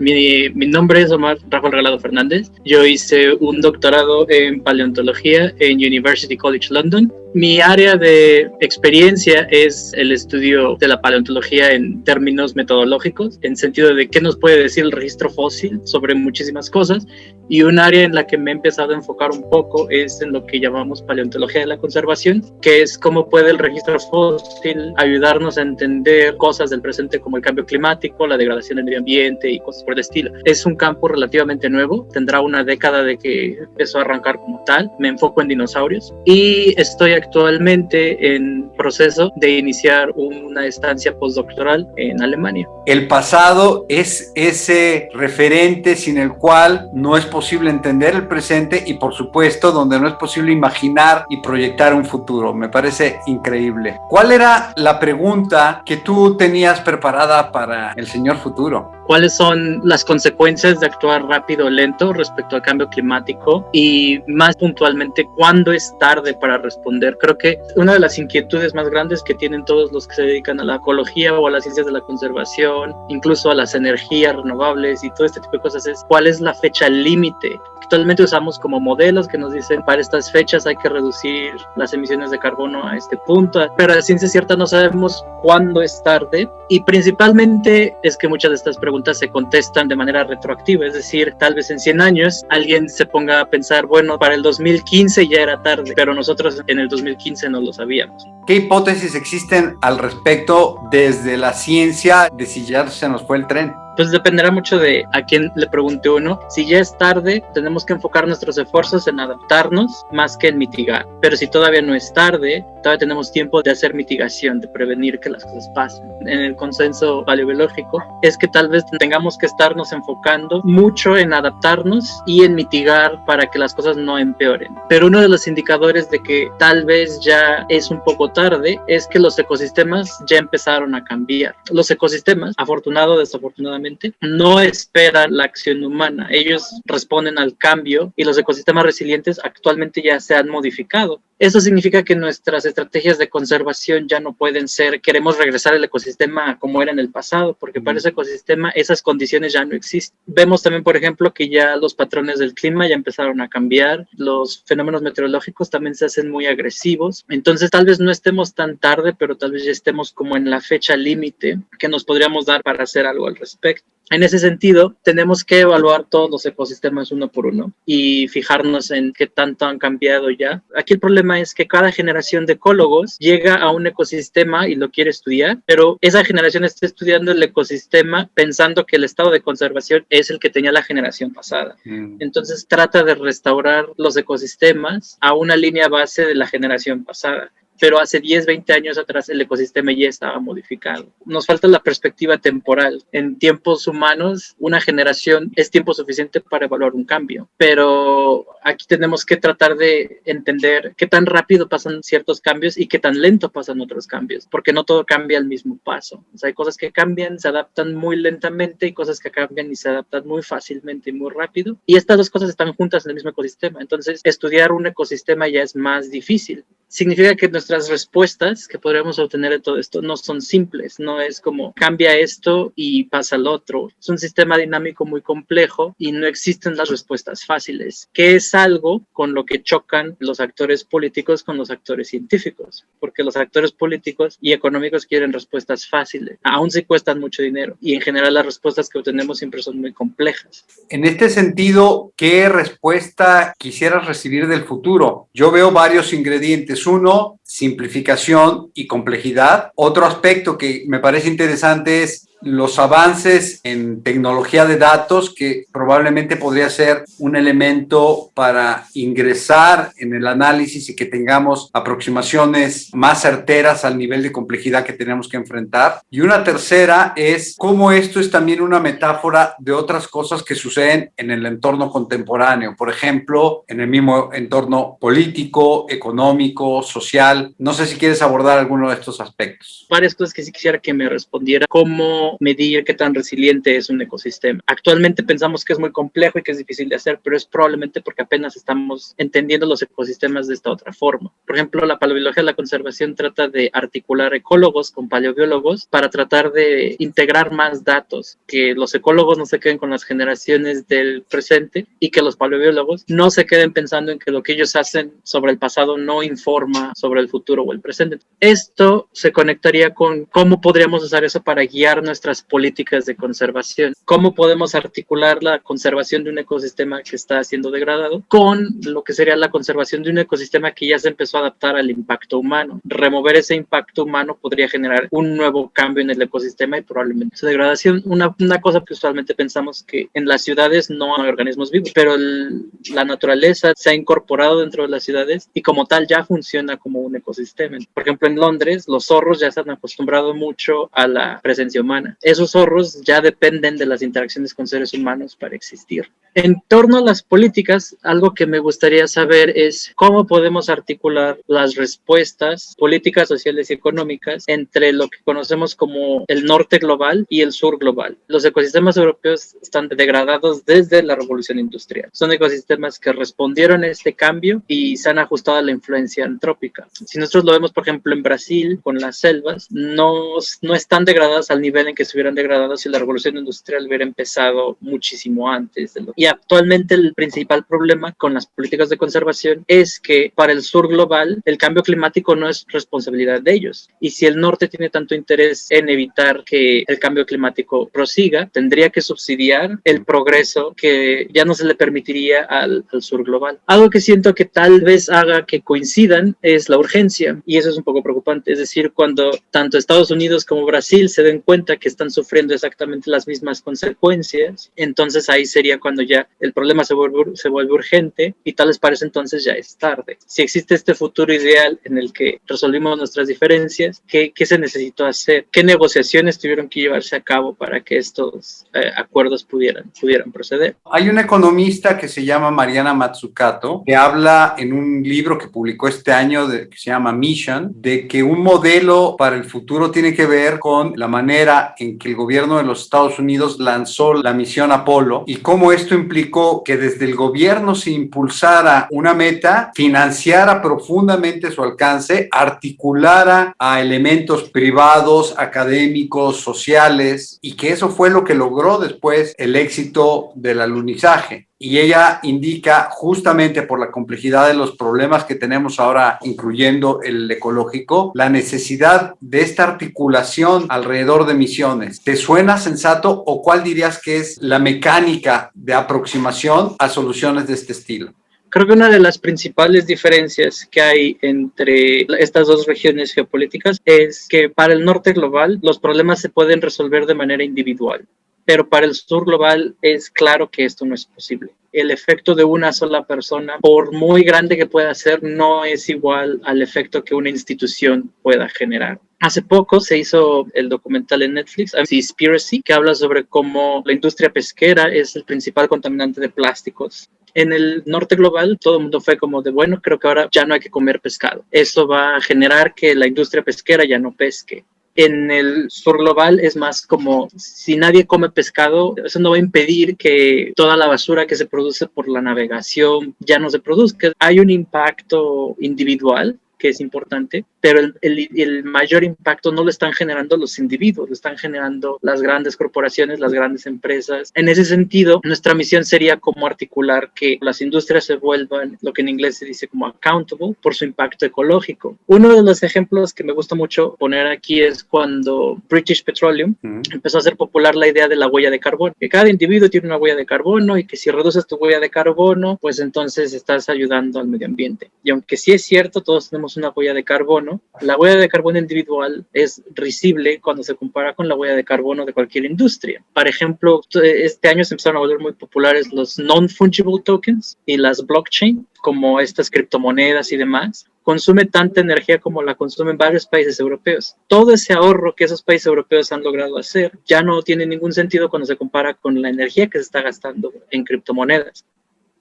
Mi nombre es Omar Rafael Regalado Fernández. Yo hice un doctorado en paleontología en University College London. Mi área de experiencia es el estudio de la paleontología en términos metodológicos, en sentido de qué nos puede decir el registro fósil sobre muchísimas cosas, y un área en la que me he empezado a enfocar un poco es en lo que llamamos paleontología de la conservación, que es cómo puede el registro fósil ayudarnos a entender cosas del presente como el cambio climático, la degradación del medio ambiente y cosas por el estilo. Es un campo relativamente nuevo, tendrá una década de que empezó a arrancar como tal. Me enfoco en dinosaurios y estoy actualmente en proceso de iniciar una estancia postdoctoral en Alemania. El pasado es ese referente sin el cual no es posible entender el presente y, por supuesto, donde no es posible imaginar y proyectar un futuro. Me parece increíble. ¿Cuál era la pregunta que tú tenías preparada para el señor futuro? ¿Cuáles son las consecuencias de actuar rápido o lento respecto al cambio climático? Y más puntualmente, ¿cuándo es tarde para responder? Creo que una de las inquietudes más grandes que tienen todos los que se dedican a la ecología o a las ciencias de la conservación, incluso a las energías renovables y todo este tipo de cosas, es ¿cuál es la fecha límite? Actualmente usamos como modelos que nos dicen para estas fechas hay que reducir las emisiones de carbono a este punto, pero a ciencia cierta no sabemos cuándo es tarde, y principalmente es que muchas de estas preguntas se contestan de manera retroactiva, es decir, tal vez en 100 años alguien se ponga a pensar, bueno, para el 2015 ya era tarde, pero nosotros en el 2015 no lo sabíamos. ¿Qué hipótesis existen al respecto desde la ciencia de si ya se nos fue el tren? Pues dependerá mucho de a quién le pregunte uno. Si ya es tarde, tenemos que enfocar nuestros esfuerzos en adaptarnos más que en mitigar. Pero si todavía no es tarde, todavía tenemos tiempo de hacer mitigación, de prevenir que las cosas pasen. En el consenso paleobiológico es que tal vez tengamos que estarnos enfocando mucho en adaptarnos y en mitigar para que las cosas no empeoren. Pero uno de los indicadores de que tal vez ya es un poco tarde es que los ecosistemas ya empezaron a cambiar. Los ecosistemas, afortunado o desafortunadamente, no esperan la acción humana. Ellos responden al cambio y los ecosistemas resilientes actualmente ya se han modificado. Eso significa que nuestras estrategias de conservación ya no pueden ser, queremos regresar al ecosistema como era en el pasado, porque para ese ecosistema esas condiciones ya no existen. Vemos también, por ejemplo, que ya los patrones del clima ya empezaron a cambiar, los fenómenos meteorológicos también se hacen muy agresivos. Entonces tal vez no estemos tan tarde, pero tal vez ya estemos como en la fecha límite que nos podríamos dar para hacer algo al respecto. En ese sentido, tenemos que evaluar todos los ecosistemas uno por uno y fijarnos en qué tanto han cambiado ya. Aquí el problema es que cada generación de ecólogos llega a un ecosistema y lo quiere estudiar, pero esa generación está estudiando el ecosistema pensando que el estado de conservación es el que tenía la generación pasada. Entonces trata de restaurar los ecosistemas a una línea base de la generación pasada. Pero hace 10, 20 años atrás el ecosistema ya estaba modificado. Nos falta la perspectiva temporal. En tiempos humanos, una generación es tiempo suficiente para evaluar un cambio, pero aquí tenemos que tratar de entender qué tan rápido pasan ciertos cambios y qué tan lento pasan otros cambios, porque no todo cambia al mismo paso. O sea, hay cosas que cambian, se adaptan muy lentamente, y cosas que cambian y se adaptan muy fácilmente y muy rápido, y estas dos cosas están juntas en el mismo ecosistema. Entonces, estudiar un ecosistema ya es más difícil. Significa que nuestras respuestas que podríamos obtener de todo esto no son simples, no es como cambia esto y pasa lo otro. Es un sistema dinámico muy complejo y no existen las respuestas fáciles, que es algo con lo que chocan los actores políticos con los actores científicos, porque los actores políticos y económicos quieren respuestas fáciles, aún si cuestan mucho dinero, y en general las respuestas que obtenemos siempre son muy complejas. En este sentido, ¿qué respuesta quisieras recibir del futuro? Yo veo varios ingredientes. Uno, simplificación y complejidad. Otro aspecto que me parece interesante es los avances en tecnología de datos, que probablemente podría ser un elemento para ingresar en el análisis y que tengamos aproximaciones más certeras al nivel de complejidad que tenemos que enfrentar. Y una tercera es cómo esto es también una metáfora de otras cosas que suceden en el entorno contemporáneo, por ejemplo, en el mismo entorno político, económico, social. No sé si quieres abordar alguno de estos aspectos. Varias cosas que sí quisiera que me respondiera. ¿Cómo cómo medir qué tan resiliente es un ecosistema. Actualmente pensamos que es muy complejo y que es difícil de hacer, pero es probablemente porque apenas estamos entendiendo los ecosistemas de esta otra forma. Por ejemplo, la paleobiología de la conservación trata de articular ecólogos con paleobiólogos para tratar de integrar más datos, que los ecólogos no se queden con las generaciones del presente y que los paleobiólogos no se queden pensando en que lo que ellos hacen sobre el pasado no informa sobre el futuro o el presente. Esto se conectaría con cómo podríamos usar eso para guiar nuestras políticas de conservación. Cómo podemos articular la conservación de un ecosistema que está siendo degradado con lo que sería la conservación de un ecosistema que ya se empezó a adaptar al impacto humano. Remover ese impacto humano podría generar un nuevo cambio en el ecosistema y probablemente su degradación. Una cosa que usualmente pensamos que en las ciudades no hay organismos vivos, pero la naturaleza se ha incorporado dentro de las ciudades y como tal ya funciona como un ecosistema. Por ejemplo, en Londres los zorros ya se han acostumbrado mucho a la presencia humana. Esos zorros ya dependen de las interacciones con seres humanos para existir. En torno a las políticas, algo que me gustaría saber es cómo podemos articular las respuestas políticas, sociales y económicas entre lo que conocemos como el norte global y el sur global. Los ecosistemas europeos están degradados desde la revolución industrial. Son ecosistemas que respondieron a este cambio y se han ajustado a la influencia antrópica. Si nosotros lo vemos, por ejemplo, en Brasil, con las selvas, no están degradadas al nivel en que se hubieran degradado si la revolución industrial hubiera empezado muchísimo antes. Y actualmente el principal problema con las políticas de conservación es que para el sur global el cambio climático no es responsabilidad de ellos. Y si el norte tiene tanto interés en evitar que el cambio climático prosiga, tendría que subsidiar el progreso que ya no se le permitiría al sur global. Algo que siento que tal vez haga que coincidan es la urgencia, y eso es un poco preocupante. Es decir, cuando tanto Estados Unidos como Brasil se den cuenta que están sufriendo exactamente las mismas consecuencias, entonces ahí sería cuando ya el problema se vuelve urgente y tal vez para ese entonces ya es tarde. Si existe este futuro ideal en el que resolvimos nuestras diferencias, ¿qué se necesitó hacer? ¿Qué negociaciones tuvieron que llevarse a cabo para que estos acuerdos pudieran proceder? Hay una economista que se llama Mariana Mazzucato, que habla en un libro que publicó este año que se llama Mission, de que un modelo para el futuro tiene que ver con la manera en que el gobierno de los Estados Unidos lanzó la misión Apolo y cómo esto implicó que desde el gobierno se impulsara una meta, financiara profundamente su alcance, articulara a elementos privados, académicos, sociales, y que eso fue lo que logró después el éxito del alunizaje. Y ella indica, justamente por la complejidad de los problemas que tenemos ahora, incluyendo el ecológico, la necesidad de esta articulación alrededor de misiones. ¿Te suena sensato o cuál dirías que es la mecánica de aproximación a soluciones de este estilo? Creo que una de las principales diferencias que hay entre estas dos regiones geopolíticas es que para el norte global los problemas se pueden resolver de manera individual, pero para el sur global es claro que esto no es posible. El efecto de una sola persona, por muy grande que pueda ser, no es igual al efecto que una institución pueda generar. Hace poco se hizo el documental en Netflix, Seaspiracy, que habla sobre cómo la industria pesquera es el principal contaminante de plásticos. En el norte global todo el mundo fue como de, bueno, creo que ahora ya no hay que comer pescado. Eso va a generar que la industria pesquera ya no pesque. En el sur global es más como, si nadie come pescado, eso no va a impedir que toda la basura que se produce por la navegación ya no se produzca. Hay un impacto individual que es importante, pero el mayor impacto no lo están generando los individuos, lo están generando las grandes corporaciones, las grandes empresas. En ese sentido, nuestra misión sería como articular que las industrias se vuelvan, lo que en inglés se dice como accountable, por su impacto ecológico. Uno de los ejemplos que me gusta mucho poner aquí es cuando British Petroleum empezó a hacer popular la idea de la huella de carbono, que cada individuo tiene una huella de carbono y que si reduces tu huella de carbono, pues entonces estás ayudando al medio ambiente. Y aunque sí es cierto, todos tenemos una huella de carbono, la huella de carbono individual es risible cuando se compara con la huella de carbono de cualquier industria. Por ejemplo, este año se empezaron a volver muy populares los non-fungible tokens y las blockchain, como estas criptomonedas y demás. Consume tanta energía como la consumen varios países europeos. Todo ese ahorro que esos países europeos han logrado hacer ya no tiene ningún sentido cuando se compara con la energía que se está gastando en criptomonedas.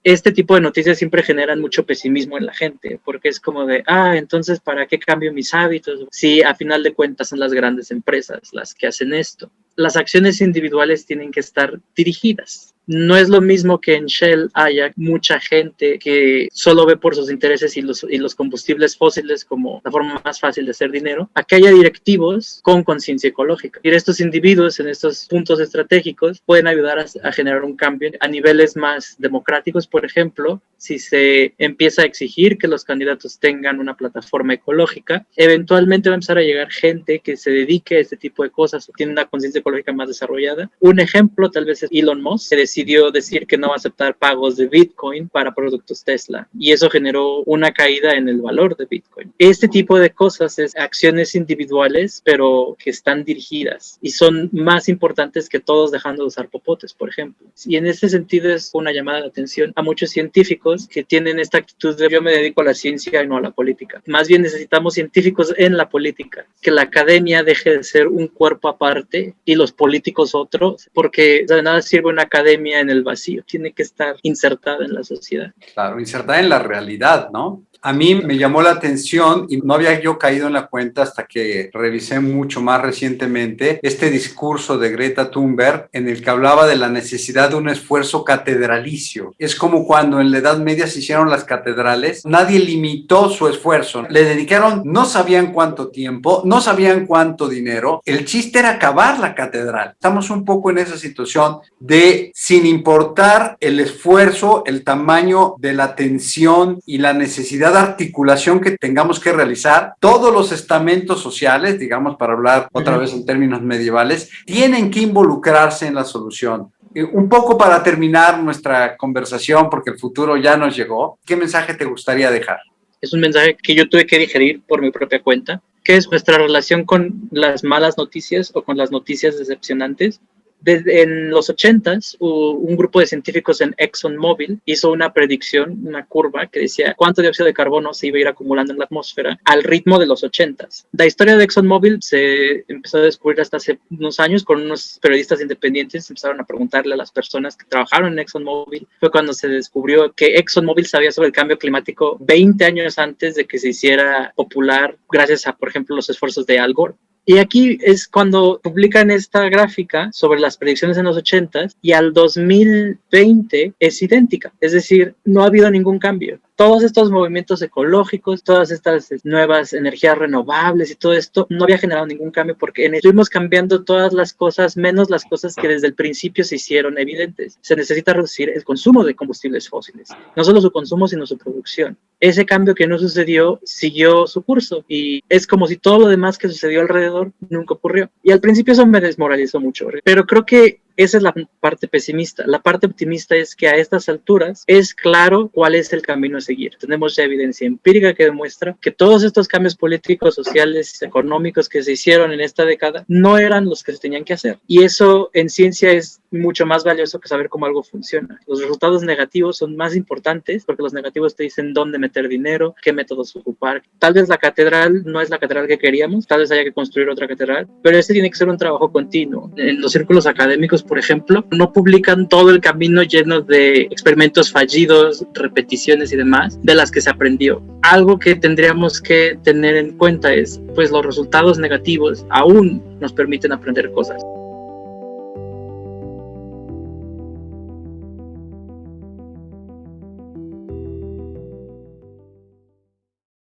Este tipo de noticias siempre generan mucho pesimismo en la gente, porque es como de, entonces, ¿para qué cambio mis hábitos? Si a final de cuentas son las grandes empresas las que hacen esto. las acciones individuales tienen que estar dirigidas. No es lo mismo que en Shell haya mucha gente que solo ve por sus intereses y los combustibles fósiles como la forma más fácil de hacer dinero, a que haya directivos con conciencia ecológica. Y estos individuos en estos puntos estratégicos pueden ayudar a generar un cambio a niveles más democráticos. Por ejemplo, si se empieza a exigir que los candidatos tengan una plataforma ecológica, eventualmente va a empezar a llegar gente que se dedique a este tipo de cosas o tiene una conciencia ecológica más desarrollada. Un ejemplo tal vez es Elon Musk, que decidió decir que no va a aceptar pagos de Bitcoin para productos Tesla, y eso generó una caída en el valor de Bitcoin. Este tipo de cosas es acciones individuales, pero que están dirigidas y son más importantes que todos dejando de usar popotes, por ejemplo. Y en ese sentido es una llamada de atención a muchos científicos que tienen esta actitud de yo me dedico a la ciencia y no a la política. Más bien necesitamos científicos en la política, que la academia deje de ser un cuerpo aparte y los políticos otro, porque de nada sirve una academia en el vacío, tiene que estar insertada en la sociedad. Claro, insertada en la realidad, ¿no? A mí me llamó la atención y no había yo caído en la cuenta hasta que revisé mucho más recientemente este discurso de Greta Thunberg en el que hablaba de la necesidad de un esfuerzo catedralicio. Es como cuando en la Edad Media se hicieron las catedrales, nadie limitó su esfuerzo, le dedicaron no sabían cuánto tiempo, no sabían cuánto dinero, el chiste era acabar la catedral. Estamos un poco en esa situación de, sin importar el esfuerzo, el tamaño de la tensión y la necesidad de articulación que tengamos que realizar, todos los estamentos sociales, digamos, para hablar otra vez en términos medievales, tienen que involucrarse en la solución. Un poco para terminar nuestra conversación, porque el futuro ya nos llegó, ¿qué mensaje te gustaría dejar? Es un mensaje que yo tuve que digerir por mi propia cuenta, que es nuestra relación con las malas noticias o con las noticias decepcionantes. En los 80s, un grupo de científicos en ExxonMobil hizo una predicción, una curva que decía cuánto dióxido de carbono se iba a ir acumulando en la atmósfera al ritmo de los 80s. La historia de ExxonMobil se empezó a descubrir hasta hace unos años con unos periodistas independientes. Empezaron a preguntarle a las personas que trabajaron en ExxonMobil. Fue cuando se descubrió que ExxonMobil sabía sobre el cambio climático 20 años antes de que se hiciera popular, gracias a, por ejemplo, los esfuerzos de Al Gore. Y aquí es cuando publican esta gráfica sobre las predicciones en los 80s y al 2020 es idéntica. Es decir, no ha habido ningún cambio. Todos estos movimientos ecológicos, todas estas nuevas energías renovables y todo esto no había generado ningún cambio porque estuvimos cambiando todas las cosas menos las cosas que desde el principio se hicieron evidentes. Se necesita reducir el consumo de combustibles fósiles, no solo su consumo sino su producción. Ese cambio que no sucedió siguió su curso y es como si todo lo demás que sucedió alrededor nunca ocurrió. Y al principio eso me desmoralizó mucho, pero creo que esa es la parte pesimista. La parte optimista es que a estas alturas es claro cuál es el camino a seguir. Tenemos ya evidencia empírica que demuestra que todos estos cambios políticos, sociales, económicos que se hicieron en esta década no eran los que se tenían que hacer. Y eso en ciencia es mucho más valioso que saber cómo algo funciona. Los resultados negativos son más importantes porque los negativos te dicen dónde meter dinero, qué métodos ocupar. Tal vez la catedral no es la catedral que queríamos, tal vez haya que construir otra catedral, pero este tiene que ser un trabajo continuo. En los círculos académicos, por ejemplo, no publican todo el camino lleno de experimentos fallidos, repeticiones y demás, de las que se aprendió. Algo que tendríamos que tener en cuenta es, pues los resultados negativos aún nos permiten aprender cosas.